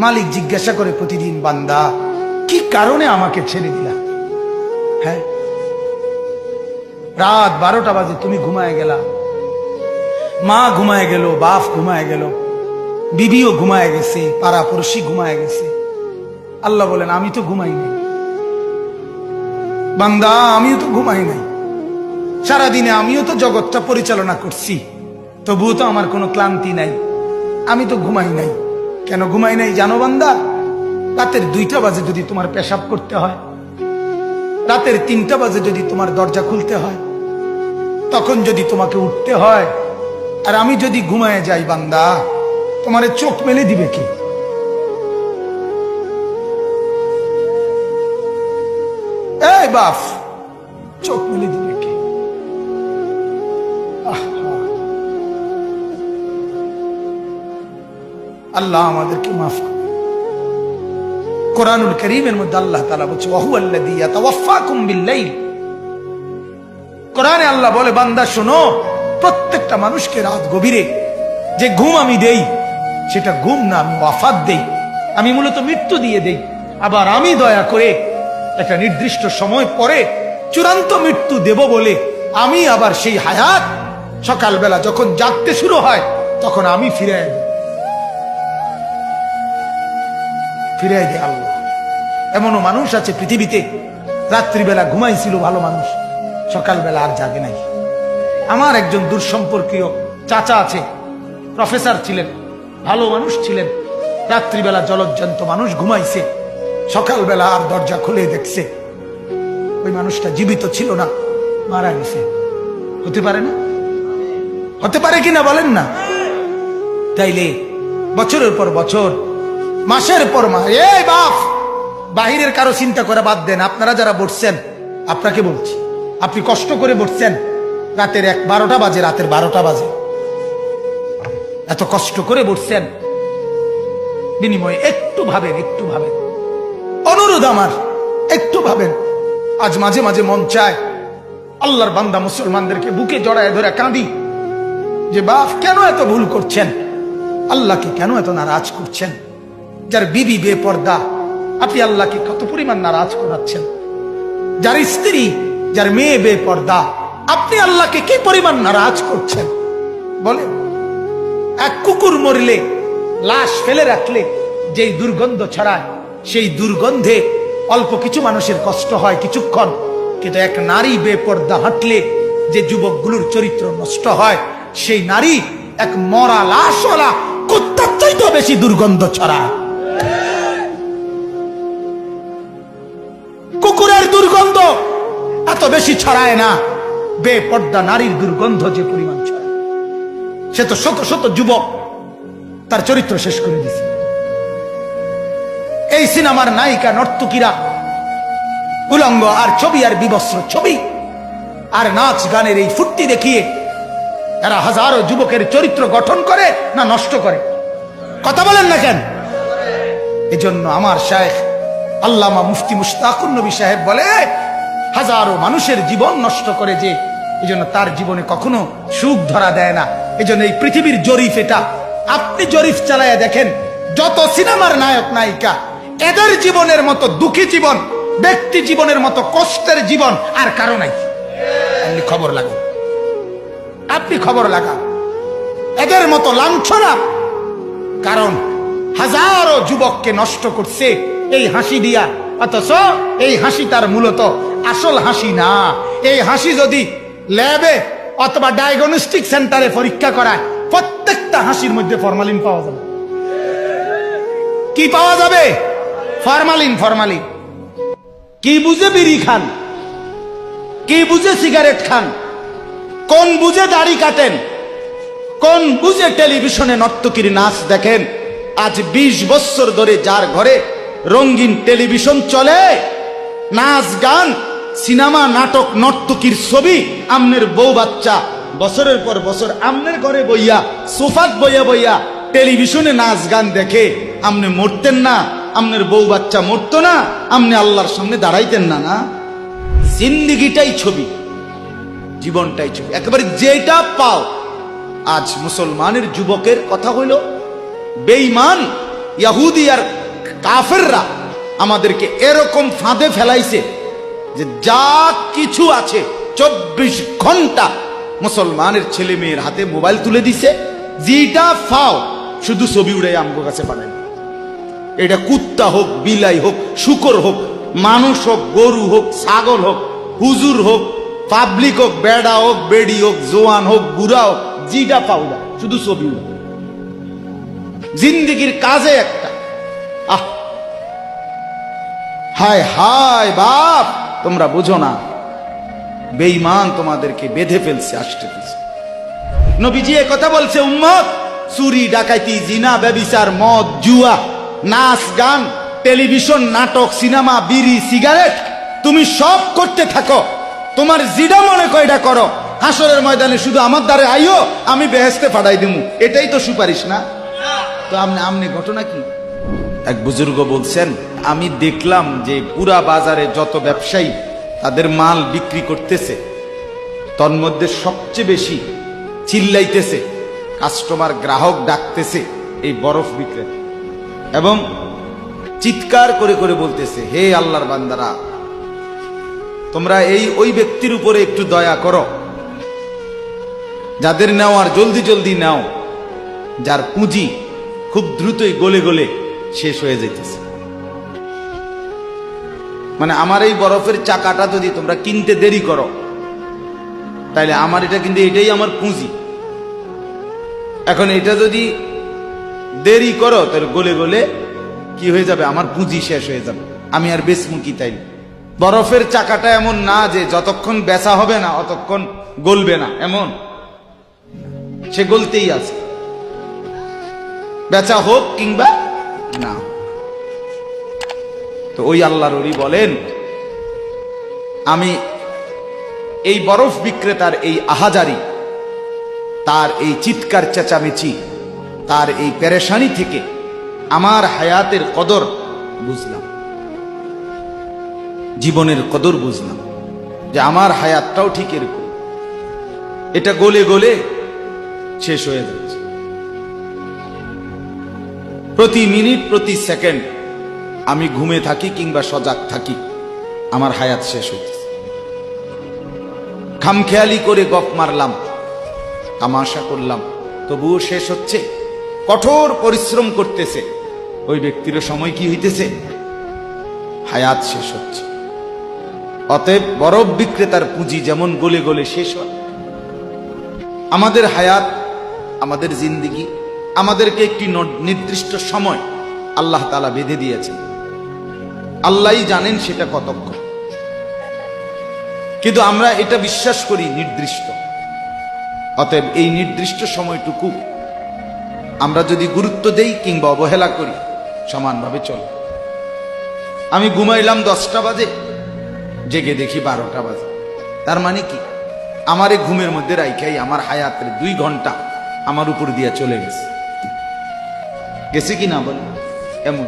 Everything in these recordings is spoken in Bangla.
মালিক জিজ্ঞাসা করে প্রতিদিন, বান্দা কি কারণে আমাকে ছেড়ে দিলা? হ্যাঁ, রাত 12টা বাজে তুমি ঘুমায় গেলা, মা ঘুমায় গেল, বাপ ঘুমায় গেল, বিবিও ঘুমায় গেছে, পাড়া পড়শি ঘুমায় গেছে। আল্লাহ বলেন, আমি তো ঘুমাই নাই বান্দা, আমিও তো ঘুমাই নাই। সারাদিনে আমিও তো জগৎটা পরিচালনা করছি, তবুও তো আমার কোনো ক্লান্তি নাই, আমি তো ঘুমাই নাই। কেন ঘুমাই নাই জানো বান্দা? রাতের 2টা বাজে যদি তোমার পেশাব করতে হয়, রাতের 3টা বাজে যদি তোমার দরজা খুলতে হয়, তখন যদি তোমাকে উঠতে হয়, আর আমি যদি ঘুমায় যাই বান্দা, তোমারে চোখ মেলে দিবে কি? এই বাপ, চোখ মেলে দিবে কি? আল্লাহ আমাদেরকে মাফ করে। কোরআনুল কারীমের মধ্যে আল্লাহ তাআলা বলছে, ওয়া হুয়াল্লাযী ইয়াতাওয়াফফাকুম বিল-লাইল। কোরআনে আল্লাহ বলে, বান্দা শোনো, প্রত্যেকটা মানুষকে রাত গভীরে যে ঘুম আমি দেই, সেটা ঘুম না, আমি ওয়াফাত দেই, আমি মূলত মৃত্যু দিয়ে দেই। আবার আমি দয়া করে একটা নির্দিষ্ট সময় পরে চূড়ান্ত মৃত্যু দেব বলে আমি আবার সেই হায়াত সকালবেলা যখন জাগতে শুরু হয় তখন আমি ফিরাই দেয় আল্লাহ। এমনও মানুষ আছে পৃথিবীতে, রাত্রিবেলা ঘুমাইছিল ভালো মানুষ, সকালবেলা আর জাগে নাই। আমার একজন দূরসম্পর্কীয় চাচা আছে, প্রফেসর ছিলেন, ভালো মানুষ ছিলেন, রাত্রিবেলা জলজ্জান্ত মানুষ ঘুমাইছে, সকালবেলা আর দরজা খুলে দেখছে ওই মানুষটা জীবিত ছিল না, মারা গেছে। হতে পারে না? হতে পারে কিনা বলেন না? তাইলে বছরের পর বছর, মাসের পর মাস, এই বাপ, বাহিরের কারো চিন্তা করে বাদ দেন। আপনারা যারা বসছেন, আপনাকে বলছি, আপনি কষ্ট করে বসছেন, রাতের 12টা বাজে, রাতের 12টা বাজে, এত কষ্ট করে বসছেন, বিনিময়ে একটু ভাবেন, একটু ভাবেন, অনুরোধ আমার, একটু ভাবেন। আজ মাঝে মাঝে মন চায় আল্লাহর বান্দা মুসলমানদেরকে বুকে জড়ায় ধরে কাঁদি যে বাপ, কেন এত ভুল করছেন? আল্লাহকে কেন এত নারাজ করছেন? যার বিবি বেপর্দা, আপনি আল্লাহকে কত পরিমাণ নারাজ করাচ্ছেন। যার স্ত্রী, যার মেয়ে বেপর্দা, আপনি আল্লাহকে কি পরিমাণ নারাজ করছেন বলেন? এক কুকুর মরলে, লাশ ফেলে রাখলে যেই দুর্গন্ধ ছড়ায়, সেই দুর্গন্ধে অল্প কিছু মানুষের কষ্ট হয় কিছুক্ষণ, কিন্তু এক নারী বেপর্দা হাঁটলে যে যুবকগুলোর চরিত্র নষ্ট হয়, সেই নারী এক মরা লাশওয়ালা কুত্তার চাইতেও বেশি দুর্গন্ধ ছড়ায়। কুকুরের দুর্গন্ধ এত বেশি ছড়ায় না, বেপর্দা নারীর দুর্গন্ধ যে পরিমাণ ছড়ায়। সে তো শত শত যুবক তার চরিত্র শেষ করে দিছে। এই সিনেমার নায়িকা নর্তকীরা উলঙ্গ আর ছবি আর বিবস্ত্র ছবি আর নাচ গানের এই ফুর্তি দেখিয়ে এরা হাজারো যুবকের চরিত্র গঠন করে না নষ্ট করে? কথা বলেন না কেন? এজন্য আমার শায়েখ আল্লামা মুফতি মুশতাকুর নবী সাহেব বলে, হাজারো মানুষের জীবন নষ্ট করে যে, এজন্য তার জীবনে কখনো সুখ ধরা দেয় না। এজন্য এই পৃথিবীর জরিফ এটা, আপনি জরিফ চালায়া দেখেন, যত সিনেমার নায়ক নায়িকা, এদের জীবনের মতো দুঃখী জীবন, ব্যক্তি জীবনের মতো কষ্টের জীবন আর কারো নাই। আপনি খবর লাগান, আপনি খবর লাগান, এদের মতো লাঞ্ছনা। কারণ হাজারো যুবককে নষ্ট করছে এই হাসি দিয়া, অথচ এই হাসি তার মূলত আসল হাসি না। এই হাসি যদি ল্যাবে অথবা ডায়াগনস্টিক সেন্টারে পরীক্ষা করায়, প্রত্যেকটা হাসির মধ্যে ফরমালিন পাওয়া যাবে। কি পাওয়া যাবে? ফরমালিন। ফরমালিন। কি বুঝে বিড়ি খান, কি বুঝে সিগারেট খান, কোন বুঝে দাড়ি কাটেন, কোন বুঝে টেলিভিশনে নর্তকীর নাচ দেখেন। আজ 20 বছর ধরে যার ঘরে রঙিন টেলিভিশন চলে, নাচ গান, সিনেমা, নাটক, নর্তকীর ছবি, আমনের বউ বাচ্চা বছরের পর বছর আমনের ঘরে বইয়া, সোফাত বইয়া বইয়া টেলিভিশনে নাচ গান দেখে, আমনে মরতেন না? আমনের বউ বাচ্চা মরতো না? আমনে আল্লাহর সামনে দাঁড়াইতেন না? না, জিন্দিগিটাই ছবি, জীবনটাই ছবি, একেবারে যেটা পাও। আজ মুসলমানের যুবকের কথা হইল বেঈমান, ইহুদি আর কাফেররা আমাদেরকে এরকম ফাঁদে ফেলাইছে যে যা কিছু আছে 24 ঘন্টা মুসলমানের ছেলে মেয়ের হাতে মোবাইল তুলে দিছে, যেটা ফাও শুধু ছবি উড়াই আমগো কাছে পাঠায়। এটা কুত্তা হোক, বিলাই হোক, শুকর হোক, মানুষ হোক, গরু হোক, ছাগল হোক, হুজুর হোক, পাবলিক হোক, বেড়া হোক, বেড়ি হোক, জোয়ান হোক, বুড়া হোক, যেটা পাউলা শুধু ছবি উড়া। জিন্দিগির কাজে একটা আহ হায় হায় বাপ, তোমরা বুঝো না, বেঈমান তোমাদেরকে বেঁধে ফেলছে আষ্টে পিছে। নবীজি এ কথা বলছে, উম্মত, চুরি ডাকাতি জিনা ব্যভিচার মদ জুয়া নাচ গান টেলিভিশন নাটক সিনেমা বিড়ি সিগারেট তুমি সব করতে থাকো, তোমার জিডা মনে কয়টা করো, হাসরের ময়দানে শুধু আমার দ্বারে আইও, আমি বেহেশতে ফাড়াই দিমু, এটাই তো সুপারিশ না? তো আমনে ঘটনা কি? এক বুজুর্গ বলছেন, আমি দেখলাম যে পুরা বাজারে যত ব্যবসায়ী তাদের মাল বিক্রি করতেছে, তন্মধ্যে সবচেয়ে বেশি চিল্লাইতেছে, কাস্টমার গ্রাহক ডাকতেছে এই বরফ বিক্রেতা, এবং চিৎকার করে করে বলতেছে, হে আল্লাহর বান্দারা, তোমরা ওই ব্যক্তির উপরে একটু দয়া করো, যাদের নেওয়ার জলদি জলদি নাও, যার পুঁজি খুব দ্রুতই গলে গলে শেষ হয়ে যাইতেছে। মানে আমার এই বরফের চাকাটা যদি তোমরা কিনতে দেরি করো, তাইলে আমার এটা কিন্তু এটাই আমার পুঁজি, এখন এটা যদি দেরি করো তাহলে গলে গলে কি হয়ে যাবে, আমার পুঁজি শেষ হয়ে যাবে, আমি আর বেচমু কি? তাইলে বরফের চাকাটা এমন না যে যতক্ষণ বেচা হবে না অতক্ষণ গলবে না, এমন সে গলতেই আছে, বেচা হোক কিংবা না। তো ওই আল্লাহর ওলি বলেন, আমি এই বরফ বিক্রেতার এই আহাজারি, তার এই চিৎকার চেঁচামেচি, তার এই পেরেশানি থেকে আমার হায়াতের কদর বুঝলাম, জীবনের কদর বুঝলাম, যে আমার হায়াতটাও ঠিক এরকম, এটা গলে গলে শেষ হয়ে যাচ্ছে, প্রতি মিনিট প্রতি সেকেন্ড আমি ঘুমে থাকি কিংবা সজাগ থাকি, আমার হায়াত শেষ হচ্ছে। খামখেয়ালি করে গপ মারলাম, তামাশা করলাম, তবুও শেষ হচ্ছে। কঠোর পরিশ্রম করতেছে ওই ব্যক্তির সময় কি হইতেছে, হায়াত শেষ হচ্ছে। অতএব বরফ বিক্রেতার পুঁজি যেমন গলে গলে শেষ হয়, আমাদের হায়াত, আমাদের জিন্দিগি, আমাদেরকে একটি নির্দিষ্ট সময় আল্লাহ তাআলা বেঁধে দিয়েছেন, আল্লাহই জানেন সেটা কতক্ষণ, কিন্তু আমরা এটা বিশ্বাস করি নির্দিষ্ট। অতএব এই নির্দিষ্ট সময়টুকু আমরা যদি গুরুত্ব দেই কিংবা অবহেলা করি, সমানভাবে চলে। আমি ঘুমাইলাম 10টা বাজে, জেগে দেখি 12টা বাজে, তার মানে কি, আমার এই ঘুমের মধ্যে রাইখাই আমার হায়াতের 2 ঘন্টা আমার উপর দিয়ে চলে গেছে, গেছে কি না বলে? এমন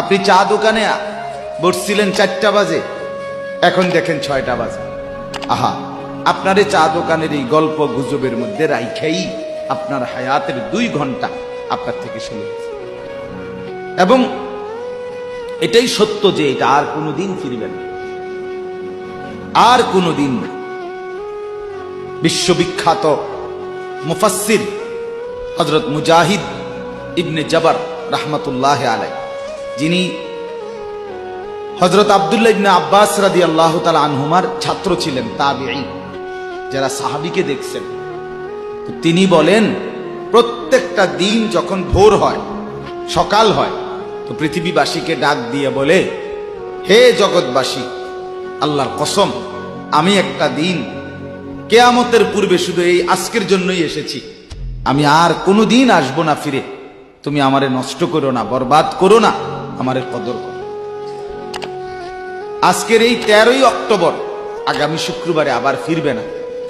আপনি চা দোকানে বসছিলেন 4টা বাজে, এখন দেখেন 6টা বাজে, আহা, আপনার এই চা দোকানের এই গল্প গুজবের মধ্যে রাইখাই আপনার হায়াতের 2 ঘন্টা আপনার থেকে চলে গেছে। এবং এটাই সত্য যে এটা আর কোনোদিন ফিরবে না, আর কোনোদিন না। বিশ্ববিখ্যাত মুফাসসির হযরত মুজাহিদ ইবনে জবর রাহমাতুল্লাহ আলাইহি, যিনি হযরত আব্দুল্লাহ ইবনে আব্বাস রাদিয়াল্লাহু তাআলা আনহুমার ছাত্র ছিলেন, তাবিঈ, যারা সাহাবীকে দেখছেন, তো তিনি বলেন, প্রত্যেকটা দিন যখন ভোর হয়, সকাল হয়, তো পৃথিবীবাসীকে ডাক দিয়ে বলে, হে জগৎবাসী, আল্লাহর কসম, আমি একটা দিন কিয়ামতের পূর্বে শুধু এই আজকের জন্যই এসেছি, আমি আর কোনোদিন আসবো না ফিরে, তুমি আমারে নষ্ট করো না, বরবাদ করো না, আমারে কদর করো। আজকের এই 13ই অক্টোবর আগামী শুক্রবারে আবার ফিরবে না,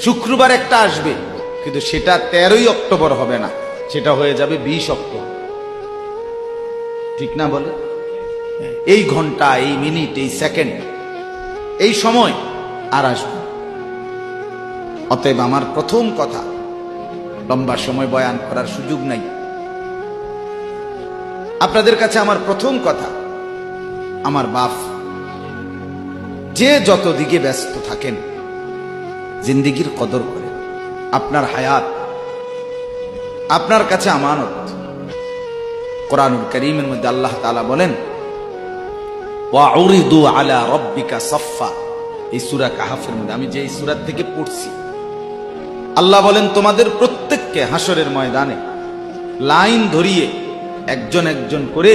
শুক্রবার একটা আসবে, কিন্তু সেটা 13ই অক্টোবর হবে না, সেটা হয়ে যাবে 20 অক্টোবর, ঠিক না বলে? এই ঘন্টা, এই মিনিট, এই সেকেন্ড, এই সময় আর আসবে। অতএব আমার প্রথম কথা, লম্বা সময় বয়ান করার সুযোগ নাই, আপনাদের কাছে আমার প্রথম কথা, আমার বাপ, যে যত দিকে ব্যস্ত থাকেন জিন্দিগির কদর করে। আপনার হায়াত আপনার কাছে আমানত। কোরআনুল কারীমের মধ্যে আল্লাহ তাআলা বলেন, ওয়াউরিদু আলা রাব্বিকা সাফফা। এই সূরা কাহফের মধ্যে আমি যে এই সূরা থেকে পড়ছি, আল্লাহ বলেন তোমাদের প্রত্যেককে হাসরের ময়দানে লাইন ধরিয়ে একজন একজন করে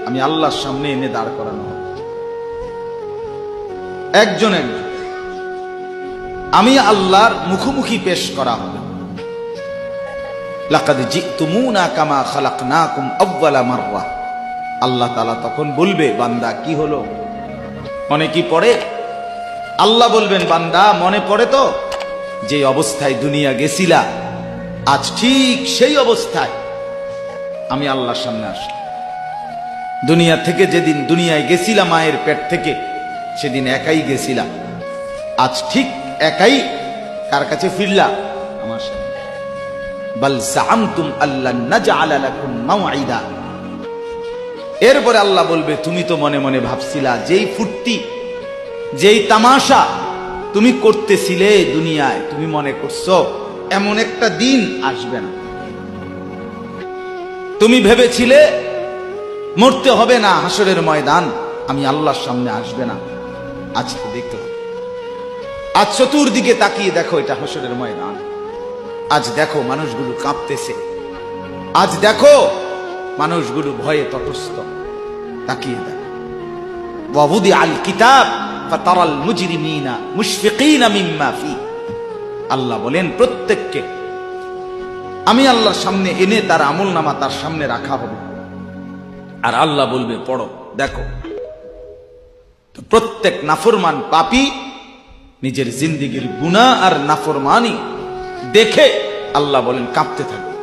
আমি আল্লাহর সামনে এনে দাঁড় করানো হবে। একজন একজন আমি আল্লাহর মুখোমুখি পেশ করা হবে। লাকাদ জিতুমুনা কামা খালাকনাকুম আউয়ালা মাররা। আল্লাহ তাআলা তখন বলবে, বান্দা কি হলো, মনে কি পড়ে? আল্লাহ বলবেন, বান্দা মনে পড়ে তো যে অবস্থায় দুনিয়া গেছিলা, আজ ঠিক সেই অবস্থায় আমি আল্লাহর সামনে আসলাম। দুনিয়া থেকে যেদিন দুনিয়ায় গেছিলাম মায়ের পেট থেকে, সেদিন একাই গেছিলাম, আজ ঠিক একাই কার কাছে ফিরলা? আমার সামনে। বাল জাআমতুম আল্লান নাজআলা লাকুম মাওঈদা। এরপরে আল্লাহ বলবে, তুমি তো মনে মনে ভাবছিলা, যেই ফুর্তি যেই তামাশা তুমি করতেছিলে দুনিয়ায়, তুমি মনে করছো এমন একটা দিন আসবে না। তুমি ভেবেছিলে মরতে হবে না, হাসরের ময়দান আমি আল্লাহর সামনে আসবে না। আজ তো দেখতে হবে। আজ চতুর্দিকে তাকিয়ে দেখো, এটা হাসরের ময়দান। আজ দেখো মানুষগুলো কাঁপতেছে, আজ দেখো মানুষগুলো ভয়ে তটস্থ। তাকিয়ে দেখো। ওয়াবুদি আল কিতাব ফাতারাল মুজরিমিনা মুশফিকিনা মিম্মা ফি। আল্লাহ বলেন প্রত্যেককে আমি আল্লাহর সামনে এনে তার আমলনামা তার সামনে রাখা হবে, আর আল্লাহ বলবে পড়ো, দেখো। তো প্রত্যেক নাফরমান পাপী নিজের জিন্দেগির গুনাহ আর নাফরমানি দেখে আল্লাহ বলেন কাঁপতে থাকবে।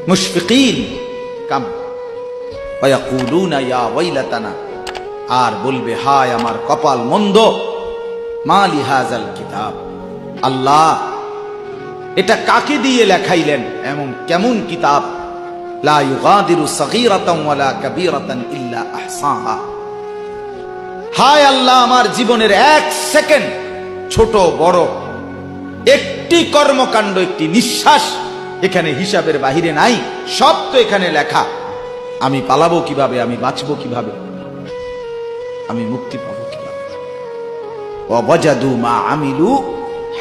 মুশফিকিন কাম ওয়ায়াকুলুনা ইয়া ওয়াইলাতানা। আর বলবে, হায় আমার কপাল মন্দ, মা লিহাযাল কিতাব। আল্লাহ এটা কাকে দিয়ে লেখাইলেন, এমন কেমন কিতাব, লা ইউগাদিরু সগীরাতান ওয়ালা কাবীরাতান ইল্লা আহসাহা। হায় আল্লাহ, আমার জীবনের এক সেকেন্ড, ছোট বড় একটি কর্মকাণ্ড, একটি নিঃশ্বাস এখানে হিসাবের বাহিরে নাই, সব তো এখানে লেখা। আমি পালাবো কিভাবে, আমি বাঁচবো কিভাবে, আমি মুক্তি পাবো কিভাবে। ওয়াজাদু মা আমিলু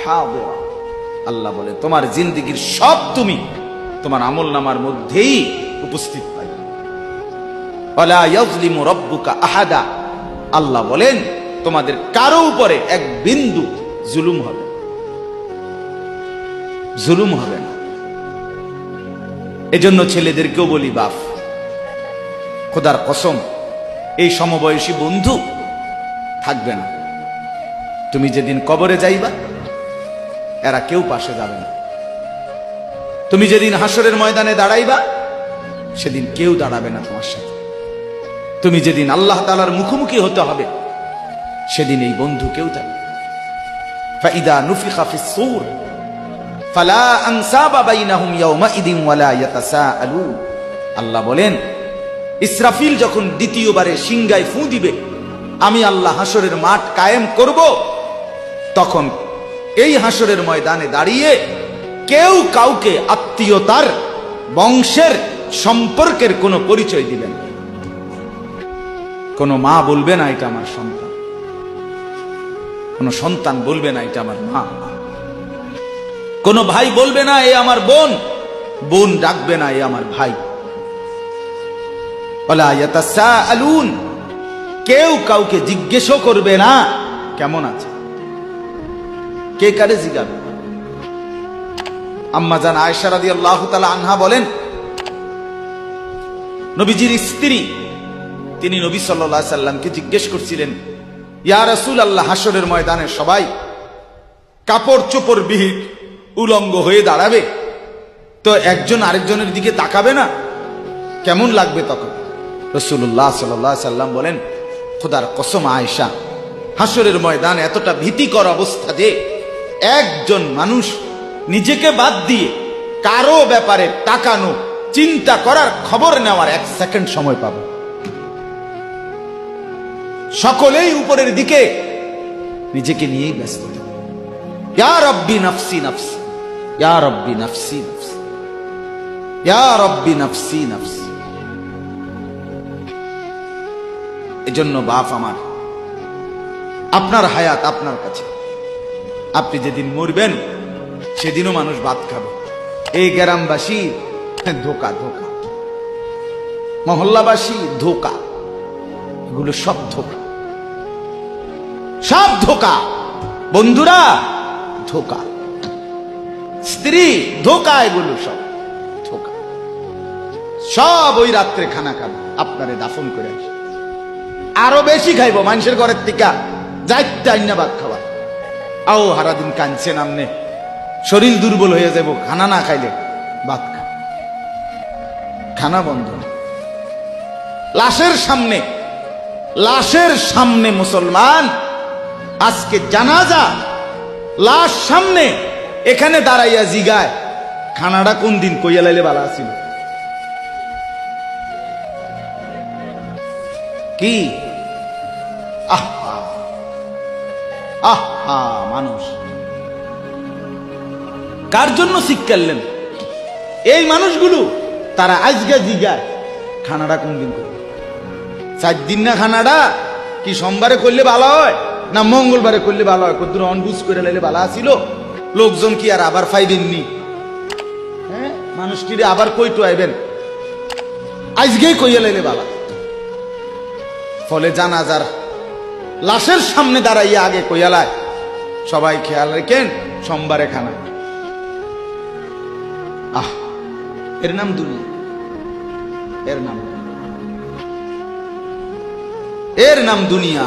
হাদিরা। আল্লাহ বলে তোমার জিন্দেগির সব তুমি তোমার আমলনামার মধ্যেই উপস্থিত পাইবে। ওয়ালা ইয়াযলিমু রাব্বুকা আহাদা। আল্লাহ বলেন তোমাদের কারো উপরে এক বিন্দু জুলুম হবে, জুলুম হবে না। এজন্য ছেলেদেরকেও বলি, বাপ, খোদার কসম এই সমবয়সী বন্ধু থাকবে না। তুমি যেদিন কবরে যাইবা এরা কেউ পাশে যাবে না। তুমি যেদিন হাসরের ময়দানে দাঁড়াইবা সেদিন কেউ দাঁড়াবে না তোমার সাথে। তুমি যেদিন আল্লাহ তাআলার মুখোমুখি হতে হবে সেদিন এই বন্ধু কেউ থাকবে। ফাইদা নুফিখা ফিস সূর ফালা আনসাবা বাইনাহুম ইয়াওমাইদিন ওয়ালা ইয়াতাসাআলুন। আল্লাহ বলেন ইসরাফিল যখন দ্বিতীয়বারে সিংগায় ফু দিবে, আমি আল্লাহ হাসরের মাঠ কায়েম করব, তখন এই হাসরের ময়দানে দাঁড়িয়ে কেউ কাউকে আত্মীয়তার, বংশের, সম্পর্কের কোনো পরিচয় দিবেন। কোনো মা বলবে না এটা আমার সন্তান, কোনো সন্তান বলবে না এটা আমার মা, কোনো ভাই বলবে না এ আমার বোন, বোন ডাকবে না এ আমার ভাই। ওয়ালা ইয়াতাসাআলুন। কেউ কাউকে জিজ্ঞেসও করবে না কেমন আছে, কে কারে জিজ্ঞাসা। আম্মা জান আয়েশা রাদিয়াল্লাহু তাআলা আনহা বলেন, নবীজির স্ত্রী তিনি নবী সাল্লাল্লাহু আলাইহি সাল্লামকে জিজ্ঞেস করছিলেন, ইয়া রাসূলুল্লাহ, হাসরের ময়দানে সবাই কাপড় চোপড় বিহীন উলঙ্গ হয়ে দাঁড়াবে, তো একজন আরেকজনের দিকে তাকাবে না, কেমন লাগবে তখন? রাসূলুল্লাহ সাল্লাল্লাহু আলাইহি সাল্লাম বলেন, খোদার কসম আয়েশা, হাসরের ময়দান এতটা ভীতিকর অবস্থা যে একজন মানুষ নিজেকে বাদ দিয়ে কারো ব্যাপারে তাকানো চিন্তা করার, খবর নেওয়ার 1 সেকেন্ড সময় পাবো। সকলেই উপরের দিকে নিজেকে নিয়েই ব্যস্ত থাকে। ইয়া রব্বি নফসি নফসি, ইয়া রব্বি নফসি নফসি, ইয়া রব্বি নফসি নফসি। এজন্য বাপ আমার, আপনার হায়াত আপনার কাছে। আপনি যেদিন মরবেন সেদিনও মানুষ ভাত খাবে। এই গ্রামবাসী ধোকা, ধোকা, মহল্লাবাসী ধোকা, এগুলো সব ধোকা, সব ধোকা। বন্ধুরা ধোকা, স্ত্রী ধোকা, এগুলো সব ধোকা। সব ওই রাত্রে খানা খাবে, আপনারে দাফন করে আসে। আরো বেশি খাইব মানুষের ঘরের থেকে, যাইতে আইনা ভাত খাওয়া। আও হারাদিন কাঁদছে নামনে, শরীর দুর্বল হয়ে যাব খানা না খাইলে। ভাত খা, খানা বন্ধ। লাশের সামনে, লাশের সামনে মুসলমান আজকে জানাজা, লাশ সামনে, এখানে দাঁড়াইয়া জিগায় খানাটা কোন দিন কইয়া লাইলে ভালো আছিল। কি আহা আহা, মানুষ কার জন্য শিক্ষালেন? এই মানুষগুলো তারা আজকে জিগায় খানাটা কোন দিন করবে। 4 দিন না খানাটা কি সোমবারে করলে ভালো হয় না মঙ্গলবারে করলে ভালো হয়? কত অনবুজ করে লাইলে ভালো আছিল। লোকজন কি আর আবার ফাইবেননি? হ্যাঁ, মানুষটিরে আবার কইতো আইবেন, আজকেই কইয়া লাইলে ভালো। ফলে জানাজার লাশের সামনে দাঁড়াইয়া আগে কইয়ালায় সবাই খেয়াল রেখেন সোমবারে খানা। আহ, এর নাম দুনিয়া, এর নাম, এর নাম দুনিয়া।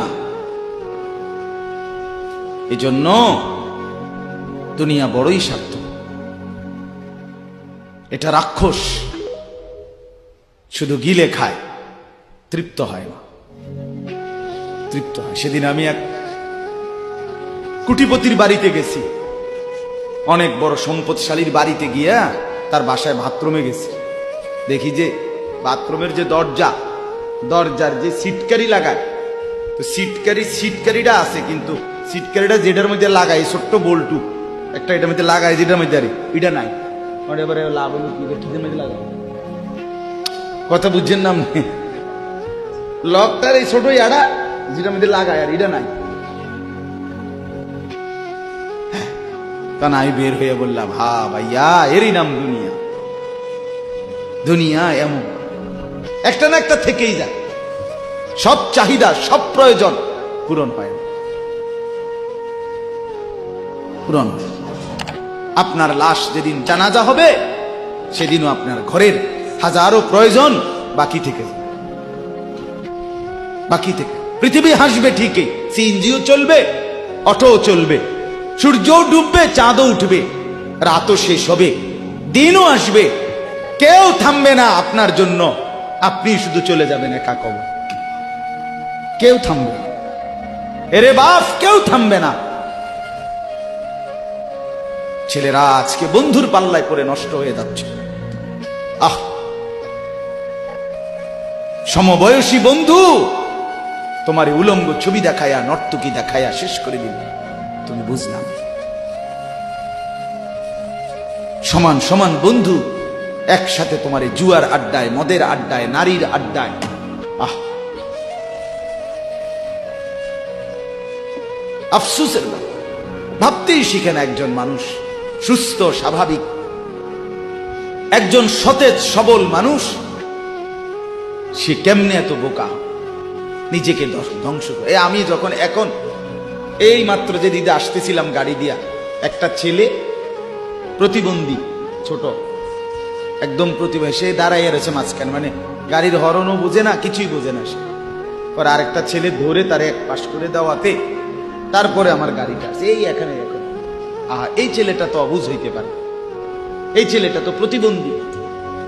এই জন্য দুনিয়া বড়ই স্বার্থ। এটা রাক্ষস, শুধু গিলে খায়, তৃপ্ত হয় না, তৃপ্ত হয়। সেদিন আমি এক কুটিপতির বাড়িতে গেছি, অনেক বড় সম্পদশালীর বাড়িতে গিয়া তার বাসায় বাথরুমে গেছি। দেখি যে বাথরুমের যে দরজা, দরজার যে সিটকারি লাগায়, তো সিটকারিটা আছে, কিন্তু সিটকারিটা যেটার মধ্যে লাগাই ছোট্ট বল্টু একটা, এটার মধ্যে লাগাই যেটার মধ্যে আরে এটা নাই। এবারে লাভ হলো কি, কিসের মধ্যে লাগাই? কথা বুঝছেন না আপনি? লকটার এই ছোট ইয়াটা যেটার মধ্যে লাগায় আর এটা নাই। তা নাই বের হয়ে বললাম, হা ভাইয়া, এরই নাম দুনিয়া। দুনিয়া এমন একটা না একটা থেকেই যায়, সব চাহিদা, সব প্রয়োজন পূরণ হয় না, পূরণ হয়। আপনার লাশ যেদিন জানাজা হবে সেদিনও আপনার ঘরের হাজারো প্রয়োজন বাকি থেকে যাবে, বাকি থেকে। পৃথিবী হাসবে ঠিকই, সিএনজিও চলবে, অটোও চলবে, সূর্যও ডুববে, চাঁদও উঠবে, রাতও শেষ হবে, দিনও আসবে, কেউ থামবে না আপনার জন্য। আপনি শুধু চলে যাবেন একা কবর, কেউ থামবে না। এরে বাপ, কেউ থামবে না। ছেলেরা আজকে বন্ধুর পাল্লায় পড়ে নষ্ট হয়ে যাচ্ছে। আহ, সমবয়সী বন্ধু তোমার উলঙ্গ ছবি দেখায়া, নর্তকী দেখায়া শেষ করে দিল, তুমি বুঝলাম। সমান সমান বন্ধু একসাথে তোমার জুয়ার আড্ডায়, মদের আড্ডায়, নারীর আড্ডায়। আহ, আফসোসের ব্যাপার। ভাবতেই শিখে না একজন মানুষ সুস্থ স্বাভাবিক, একজন সতেজ সবল মানুষ, সে কেমনে এত বোকা, নিজেকে ধ্বংস করে। আমি যখন এখন এই মাত্র যে দিদা আসতেছিলাম গাড়ি দিয়া, একটা ছেলে প্রতিবন্ধী, ছোট একদম প্রতিবন্ধী, সে দাঁড়াইয়া রয়েছে মাঝখানে, মানে গাড়ির হরনও বোঝে না, কিছুই বোঝে না সে। পর আরেকটা ছেলে ধরে তারে এক পাশ করে দেওয়াতে তারপরে আমার গাড়িটা আছে এই এখানে। এখন এই ছেলেটা তো অবুঝ হইতে পারে, এই ছেলেটা তো প্রতিবন্ধী,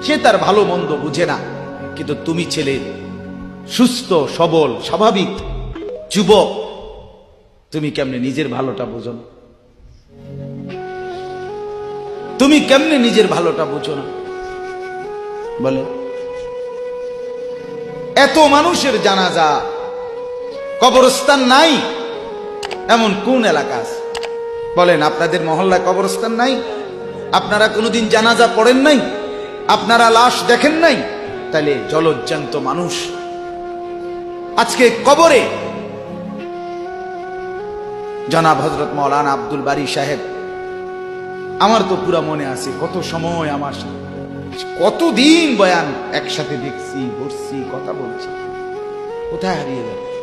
সে তার ভালো মন্দ বুঝে না। কিন্তু তুমি ছেলে সুস্থ সবল স্বাভাবিক যুবক, তুমি কেমনে নিজের ভালোটা বুঝো না? তুমি কেমনে নিজের ভালোটা বুঝো না? বলে এত মানুষের জানাজা, কবরস্থান নাই এমন কোন এলাকা আছে? বলেন, আপনাদের মহল্লায় কবরস্থান নাই? আপনারা কোনোদিন জানাজা পড়েন নাই? আপনারা লাশ দেখেন নাই? তাহলে জলজ্জান্ত মানুষ আজকে কবরে। জনাব হযরত মাওলানা আব্দুল বারী সাহেব, আমার তো পুরা মনে আছে কত সময় আমার সাথে, কতদিন বয়ান একসাথে দেখছি, বসছি, কথা বলছি, কোথায় হারিয়ে গেল?